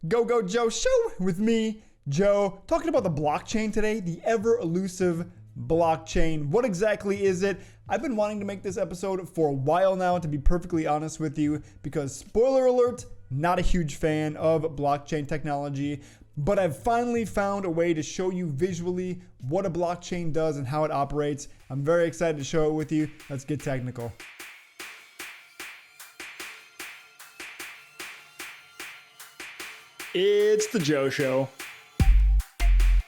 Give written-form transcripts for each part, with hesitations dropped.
Gogo Joe Show with me, Joe, talking about the blockchain today, the ever elusive blockchain. What exactly is it? I've been wanting to make this episode for a while now, to be perfectly honest with you, because spoiler alert, not a huge fan of blockchain technology, but I've finally found a way to show you visually what a blockchain does and how it operates. I'm very excited to show it with you. Let's get technical. It's the Joe Show. At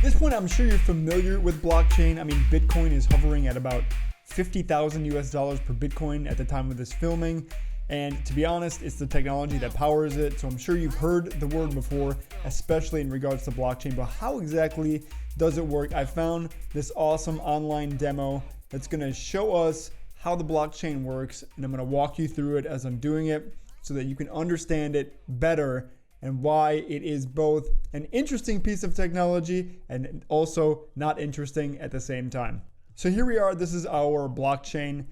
this point, I'm sure you're familiar with blockchain. I mean, Bitcoin is hovering at about $50,000 per Bitcoin at the time of this filming. And to be honest, it's the technology that powers it. So I'm sure you've heard the word before, especially in regards to blockchain. But how exactly does it work? I found this awesome online demo that's going to show us how the blockchain works. And I'm going to walk you through it as I'm doing it, so that you can understand it better and why it is both an interesting piece of technology and also not interesting at the same time. So here we are. This is our blockchain.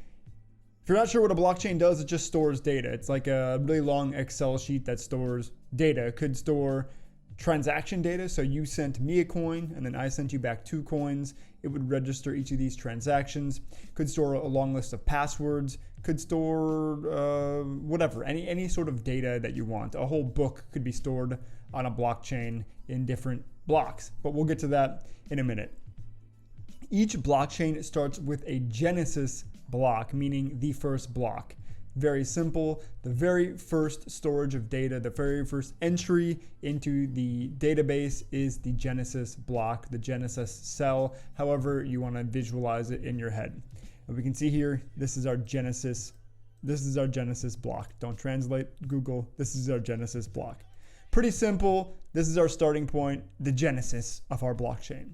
If you're not sure what a blockchain does, it just stores data. It's like a really long Excel sheet that stores data. It could store transaction data. So you sent me a coin and then I sent you back 2 coins. It would register each of these transactions. Could store a long list of passwords. Could store whatever, any sort of data that you want. A whole book could be stored on a blockchain in different blocks, but we'll get to that in a minute. Each blockchain starts with a genesis block, meaning the first block. Very simple. The very first storage of data, the very first entry into the database is the genesis block, the genesis cell, however you want to visualize it in your head. And we can see here, this is our genesis. This is our genesis block. Don't translate, Google. This is our genesis block. Pretty simple. This is our starting point, the genesis of our blockchain.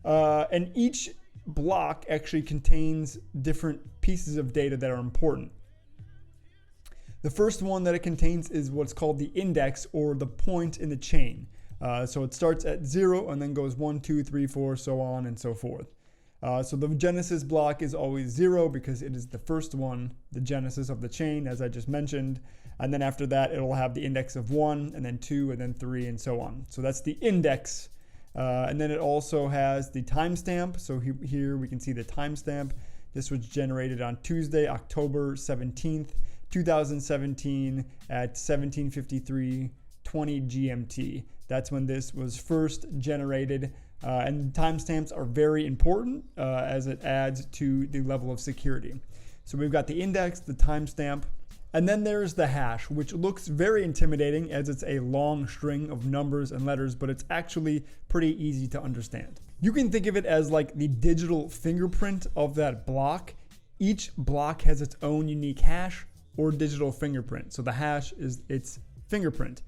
And each block actually contains different pieces of data that are important. The first one that it contains is what's called the index, or the point in the chain. So it starts at 0 and then goes 1, 2, 3, 4, so on and so forth. So the genesis block is always 0 because it is the first one, the genesis of the chain, as I just mentioned. And then after that, it'll have the index of 1 and then 2 and then 3 and so on. So that's the index. And then it also has the timestamp. So here we can see the timestamp. This was generated on Tuesday, October 17th, 2017 at 17:53:20 GMT. That's when this was first generated. And timestamps are very important as it adds to the level of security. So we've got the index, the timestamp, and then there's the hash, which looks very intimidating as it's a long string of numbers and letters, but it's actually pretty easy to understand. You can think of it as like the digital fingerprint of that block. Each block has its own unique hash or digital fingerprint. So the hash is its fingerprint.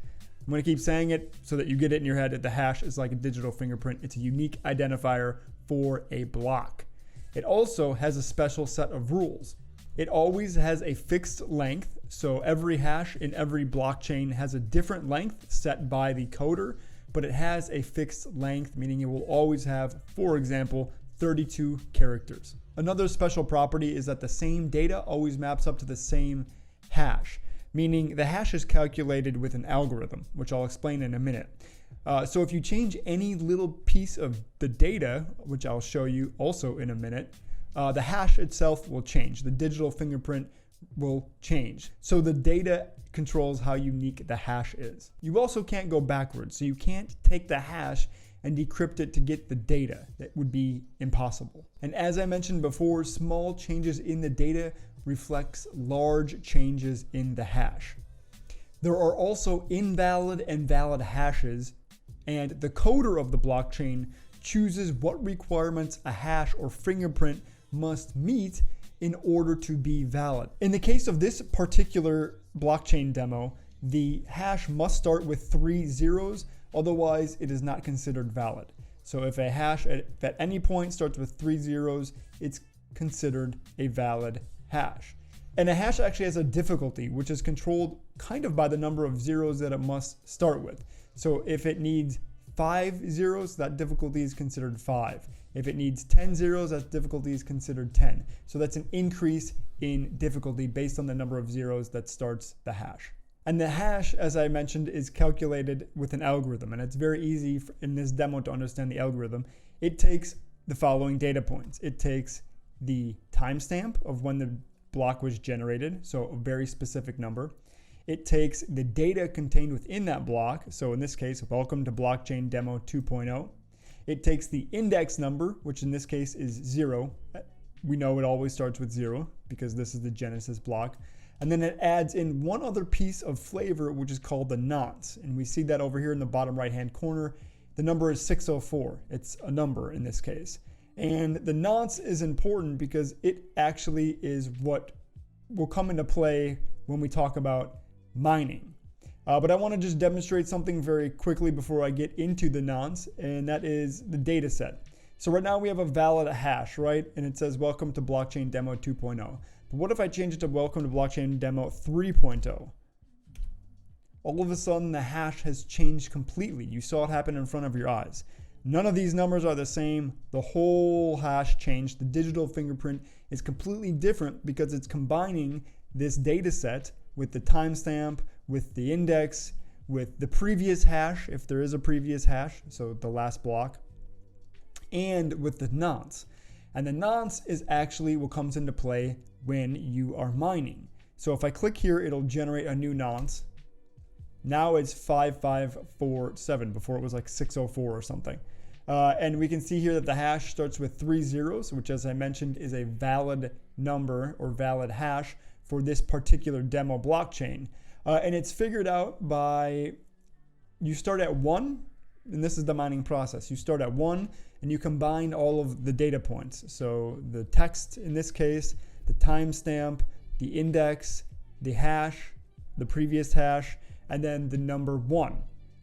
I'm going to keep saying it so that you get it in your head that the hash is like a digital fingerprint. It's a unique identifier for a block. It also has a special set of rules. It always has a fixed length. So every hash in every blockchain has a different length set by the coder, but it has a fixed length, meaning it will always have, for example, 32 characters. Another special property is that the same data always maps up to the same hash, meaning the hash is calculated with an algorithm, which I'll explain in a minute. So if you change any little piece of the data, which I'll show you also in a minute, the hash itself will change. The digital fingerprint will change. So the data controls how unique the hash is. You also can't go backwards. So you can't take the hash and decrypt it to get the data. That would be impossible. And as I mentioned before, small changes in the data reflects large changes in the hash. There are also invalid and valid hashes, and the coder of the blockchain chooses what requirements a hash or fingerprint must meet in order to be valid. In the case of this particular blockchain demo, the hash must start with 3 zeros, otherwise it is not considered valid. So if a hash at any point starts with 3 zeros, it's considered a valid hash. And a hash actually has a difficulty, which is controlled kind of by the number of zeros that it must start with. So if it needs 5 zeros, that difficulty is considered 5. If it needs 10 zeros, that difficulty is considered 10. So that's an increase in difficulty based on the number of zeros that starts the hash. And the hash, as I mentioned, is calculated with an algorithm. And it's very easy in this demo to understand the algorithm. It takes the following data points. It takes the timestamp of when the block was generated, so a very specific number. It takes the data contained within that block. So in this case, welcome to blockchain demo 2.0. It takes the index number, which in this case is 0. We know it always starts with 0 because this is the Genesis block. And then it adds in one other piece of flavor, which is called the nonce. And we see that over here in the bottom right-hand corner. The number is 604. It's a number in this case. And the nonce is important because it actually is what will come into play when we talk about mining. But I want to just demonstrate something very quickly before I get into the nonce, and that is the data set. So right now we have a valid hash, right? And it says welcome to blockchain demo 2.0. But what if I change it to welcome to blockchain demo 3.0? All of a sudden the hash has changed completely. You saw it happen in front of your eyes. None of these numbers are the same. The whole hash changed. The digital fingerprint is completely different because it's combining this data set with the timestamp, with the index, with the previous hash, if there is a previous hash, so the last block, and with the nonce. And the nonce is actually what comes into play when you are mining. So if I click here, it'll generate a new nonce. Now it's 5547. Before it was like 604 or something. And we can see here that the hash starts with 3 zeros, which, as I mentioned, is a valid number or valid hash for this particular demo blockchain. And it's figured out by, you start at 1, and this is the mining process. You start at 1 and you combine all of the data points. So the text in this case, the timestamp, the index, the hash, the previous hash, and then the number 1.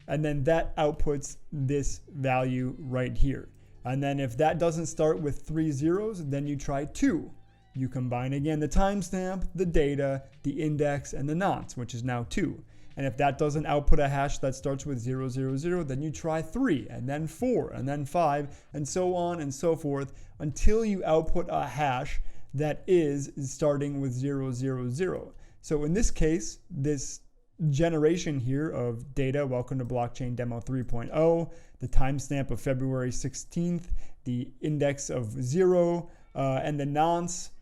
And then that outputs this value right here. And then if that doesn't start with 3 zeros, then you try 2. You combine again the timestamp, the data, the index, and the nonce, which is now 2. And if that doesn't output a hash that starts with 000, then you try 3, and then 4, and then 5, and so on and so forth until you output a hash that is starting with 000. So in this case, this generation here of data, welcome to blockchain demo 3.0, the timestamp of February 16th, the index of 0, and the nonce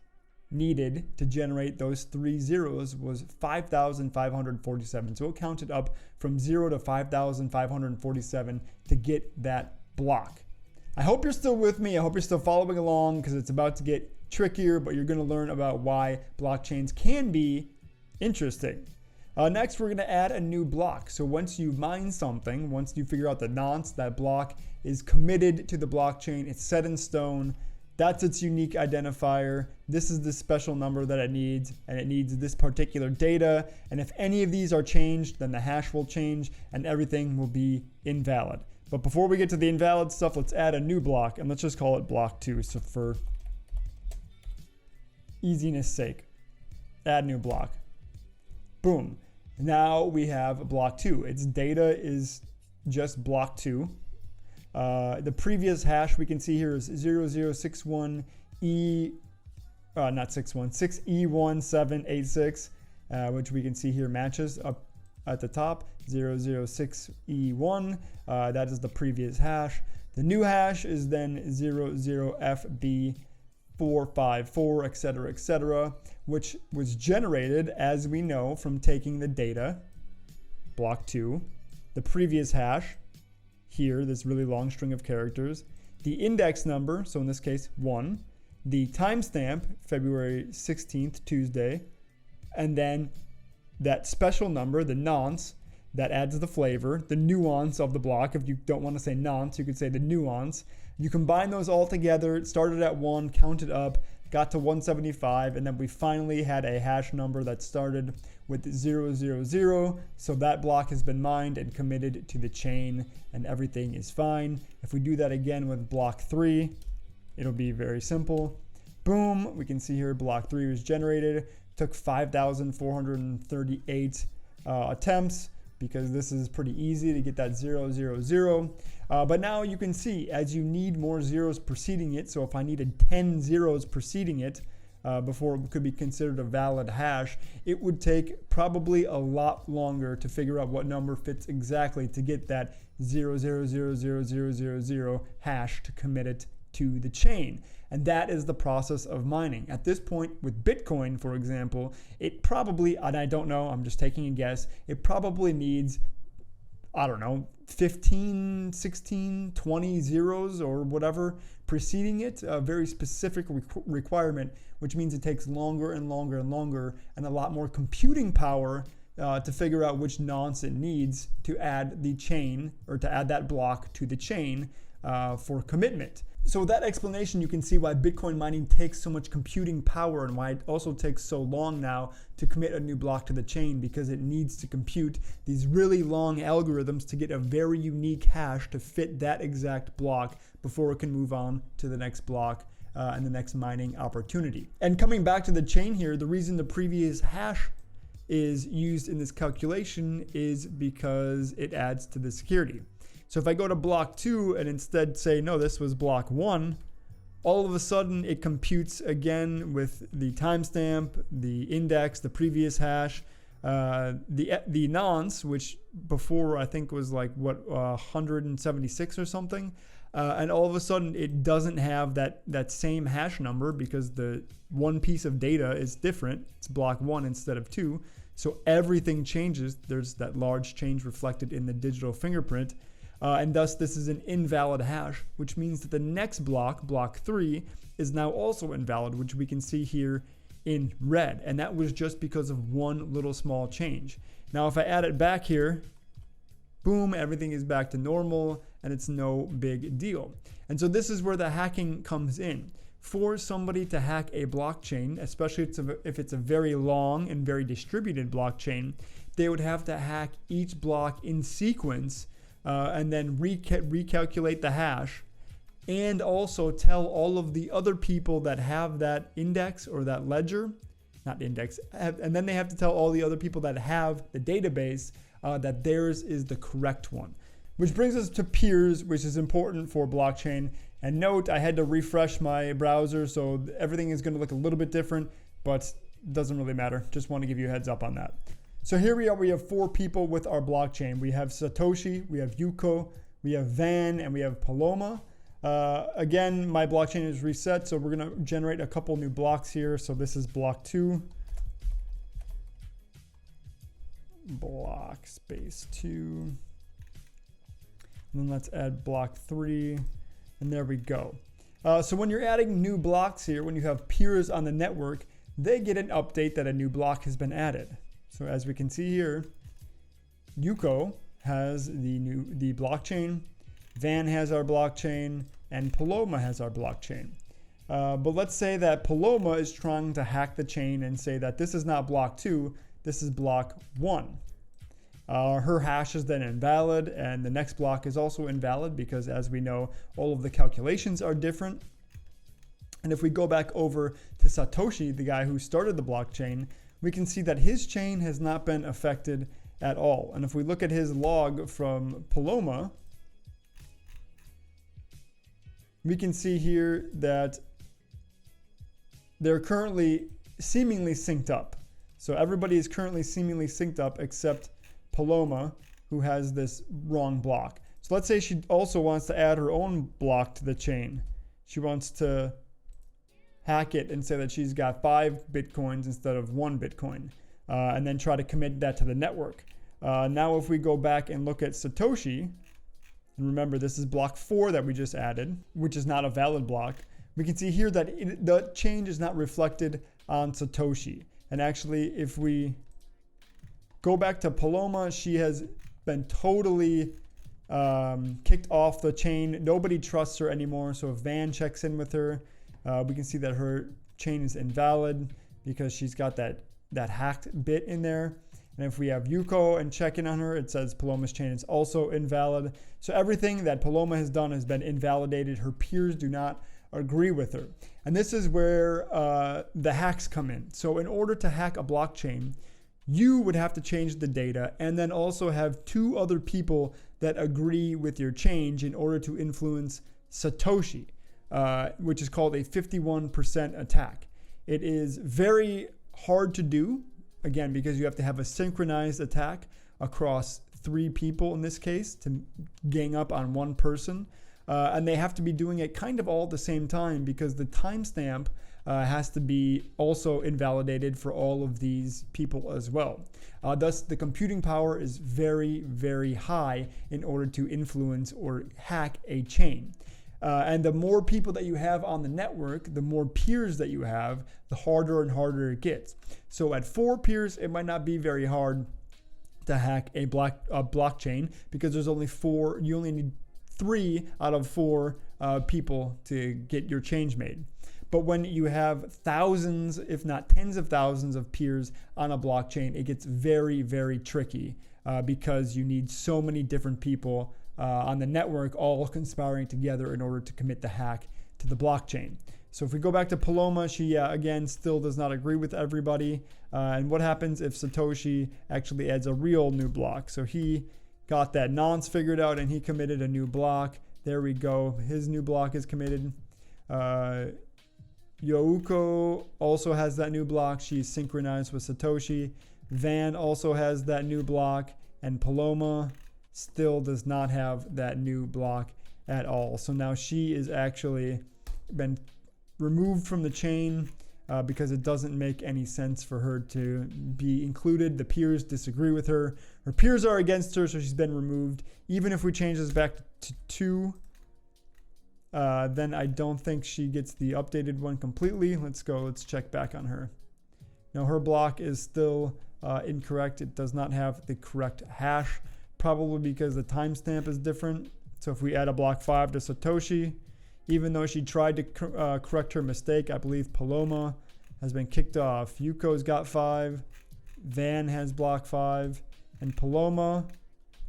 needed to generate those 3 zeros was 5,547. So it counted up from 0 to 5,547 to get that block. I hope you're still with me. I hope you're still following along because it's about to get trickier, but you're going to learn about why blockchains can be interesting. Next, we're going to add a new block. So once you mine something, once you figure out the nonce, that block is committed to the blockchain. It's set in stone. That's its unique identifier. This is the special number that it needs, and it needs this particular data. And if any of these are changed, then the hash will change and everything will be invalid. But before we get to the invalid stuff, let's add a new block, and let's just call it block 2. So for easiness sake, add new block. Boom. Now we have block 2. Its data is just block 2. The previous hash we can see here is 0061E, not 61, 6E1786, which we can see here matches up at the top, 006E1. That is the previous hash. The new hash is then 00FB454, etc., which was generated, as we know, from taking the data, block 2, the previous hash, here, this really long string of characters, the index number, so in this case 1, the timestamp, February 16th, Tuesday, and then that special number, the nonce, that adds the flavor, the nuance of the block. If you don't want to say nonce, you could say the nuance. You combine those all together. It started at 1, counted up, got to 175, and then we finally had a hash number that started with 000. So that block has been mined and committed to the chain, and everything is fine. If we do that again with block 3, it'll be very simple. Boom, we can see here block 3 was generated. Took 5,438 attempts, because this is pretty easy to get that 000. But now you can see, as you need more zeros preceding it, so if I needed 10 zeros preceding it, before it could be considered a valid hash, it would take probably a lot longer to figure out what number fits exactly to get that 0.0000000 hash to commit it to the chain. And that is the process of mining. At this point with Bitcoin, for example, it probably, and I don't know, I'm just taking a guess, it probably needs, I don't know, 15, 16, 20 zeros or whatever preceding it, a very specific requirement, which means it takes longer and longer and longer and a lot more computing power to figure out which nonce it needs to add the chain, or to add that block to the chain for commitment. So with that explanation, you can see why Bitcoin mining takes so much computing power and why it also takes so long now to commit a new block to the chain, because it needs to compute these really long algorithms to get a very unique hash to fit that exact block before it can move on to the next block and the next mining opportunity. And coming back to the chain here, the reason the previous hash is used in this calculation is because it adds to the security. So if I go to block 2 and instead say, no, this was block 1, all of a sudden it computes again with the timestamp, the index, the previous hash, the nonce, which before I think was like 176 or something. And all of a sudden it doesn't have that same hash number because the one piece of data is different. It's block 1 instead of 2. So everything changes. There's that large change reflected in the digital fingerprint. And thus this is an invalid hash, which means that the next block, block 3, is now also invalid, which we can see here in red. And that was just because of one little small change. Now if I add it back here, boom, everything is back to normal and it's no big deal. And so this is where the hacking comes in. For somebody to hack a blockchain, especially if it's a very long and very distributed blockchain, they would have to hack each block in sequence and then recalculate the hash, and also tell all of the other people that have that index or that ledger, not index, and then they have to tell all the other people that have the database that theirs is the correct one. Which brings us to peers, which is important for blockchain. And note, I had to refresh my browser, so everything is going to look a little bit different, but it doesn't really matter. Just want to give you a heads up on that. So here we are, we have 4 people with our blockchain. We have Satoshi, we have Yuko, we have Van, and we have Paloma. Again, my blockchain is reset, so we're going to generate a couple new blocks here. So this is block 2. Block space 2. And then let's add block 3. And there we go. So when you're adding new blocks here, when you have peers on the network, they get an update that a new block has been added. So as we can see here, Yuko has the blockchain, Van has our blockchain, and Paloma has our blockchain. But let's say that Paloma is trying to hack the chain and say that this is not block 2, this is block 1. Her hash is then invalid, and the next block is also invalid because, as we know, all of the calculations are different. And if we go back over to Satoshi, the guy who started the blockchain, we can see that his chain has not been affected at all. And if we look at his log from Paloma, we can see here that they're currently seemingly synced up. So everybody is currently seemingly synced up except Paloma, who has this wrong block. So let's say she also wants to add her own block to the chain. She wants to hack it and say that she's got 5 Bitcoins instead of 1 Bitcoin, and then try to commit that to the network. Now if we go back and look at Satoshi, and remember this is block 4 that we just added, which is not a valid block, we can see here that the change is not reflected on Satoshi. And actually, if we go back to Paloma, she has been totally kicked off the chain. Nobody trusts her anymore. So if Van checks in with her, we can see that her chain is invalid because she's got that hacked bit in there. And if we have Yuko and check in on her, it says Paloma's chain is also invalid. So everything that Paloma has done has been invalidated. Her peers do not agree with her. And this is where the hacks come in. So in order to hack a blockchain, you would have to change the data and then also have 2 other people that agree with your change in order to influence Satoshi, which is called a 51% attack. It is very hard to do, again, because you have to have a synchronized attack across 3 people in this case to gang up on one person. And they have to be doing it kind of all at the same time because the timestamp has to be also invalidated for all of these people as well. Thus, the computing power is very, very high in order to influence or hack a chain. And the more people that you have on the network, the more peers that you have, the harder and harder it gets. So at 4 peers, it might not be very hard to hack a blockchain because there's only 4. You only need 3 out of 4 people to get your change made. But when you have thousands, if not tens of thousands of peers on a blockchain, it gets very, very tricky because you need so many different people on the network all conspiring together in order to commit the hack to the blockchain. So if we go back to Paloma, she again still does not agree with everybody. And what happens if Satoshi actually adds a real new block? So he got that nonce figured out and he committed a new block. There we go. His new block is committed. Youko also has that new block. She's synchronized with Satoshi. Van also has that new block. And Paloma still does not have that new block at all. So now she is actually been removed from the chain because it doesn't make any sense for her to be included. The peers disagree with her. Her peers are against her, so she's been removed. Even if we change this back to 2, then I don't think she gets the updated one completely. Let's check back on her. Now her block is still incorrect. It does not have the correct hash, probably because the timestamp is different. So if we add a block 5 to Satoshi, even though she tried to correct her mistake, I believe Paloma has been kicked off. Yuko's got 5, Van has block 5, and Paloma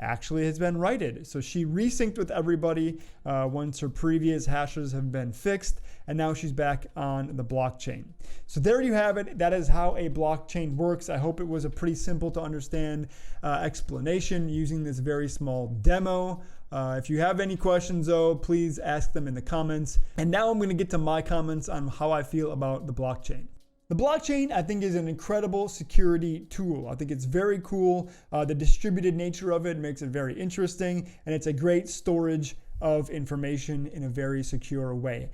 actually has been righted. So she resynced with everybody once her previous hashes have been fixed, and now she's back on the blockchain. So there you have it. That is how a blockchain works. I hope it was a pretty simple to understand explanation using this very small demo. If you have any questions though, please ask them in the comments. And now I'm going to get to my comments on how I feel about the blockchain. The blockchain, I think, is an incredible security tool. I think it's very cool. The distributed nature of it makes it very interesting, and it's a great storage of information in a very secure way.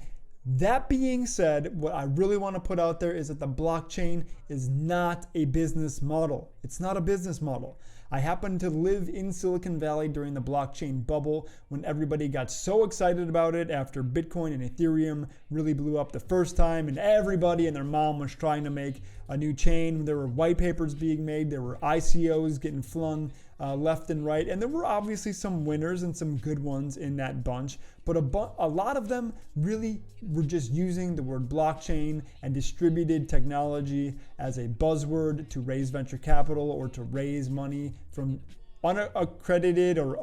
That being said, what I really want to put out there is that the blockchain is not a business model. It's not a business model. I happened to live in Silicon Valley during the blockchain bubble when everybody got so excited about it after Bitcoin and Ethereum really blew up the first time, and everybody and their mom was trying to make a new chain. There were white papers being made. There were ICOs getting flung left and right. And there were obviously some winners and some good ones in that bunch. But a lot of them really were just using the word blockchain and distributed technology as a buzzword to raise venture capital or to raise money from unaccredited or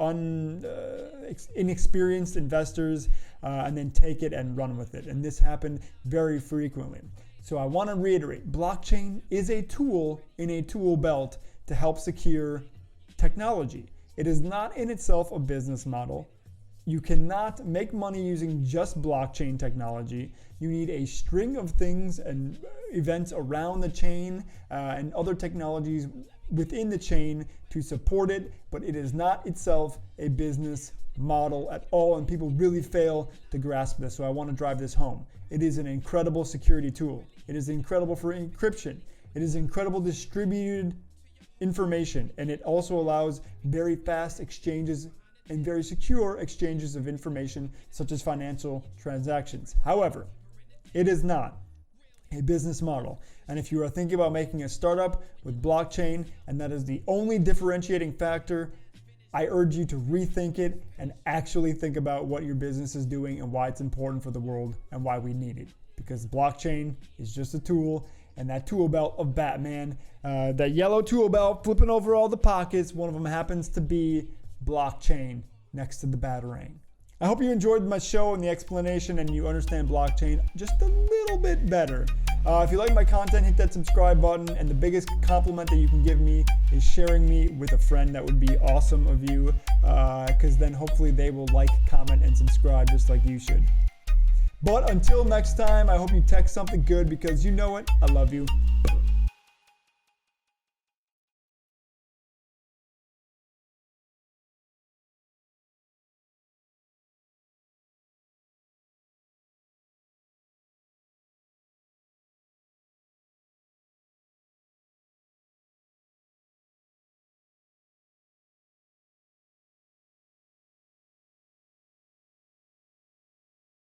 inexperienced investors and then take it and run with it. And this happened very frequently. So I want to reiterate, blockchain is a tool in a tool belt to help secure technology. It is not in itself a business model. You cannot make money using just blockchain technology. You need a string of things and events around the chain and other technologies within the chain to support it, but it is not itself a business model at all, and people really fail to grasp this. So I want to drive this home. It is an incredible security tool. It is incredible for encryption. It is incredible distributed information, and it also allows very fast exchanges and very secure exchanges of information such as financial transactions. However, it is not a business model. And if you are thinking about making a startup with blockchain and that is the only differentiating factor, I urge you to rethink it and actually think about what your business is doing and why it's important for the world and why we need it. Because blockchain is just a tool, and that tool belt of Batman, that yellow tool belt flipping over all the pockets, one of them happens to be blockchain next to the Batarang. I hope you enjoyed my show and the explanation and you understand blockchain just a little bit better. If you like my content, hit that subscribe button, and the biggest compliment that you can give me is sharing me with a friend. That would be awesome of you, because then hopefully they will like, comment, and subscribe just like you should. But until next time, I hope you text something good because you know it. I love you.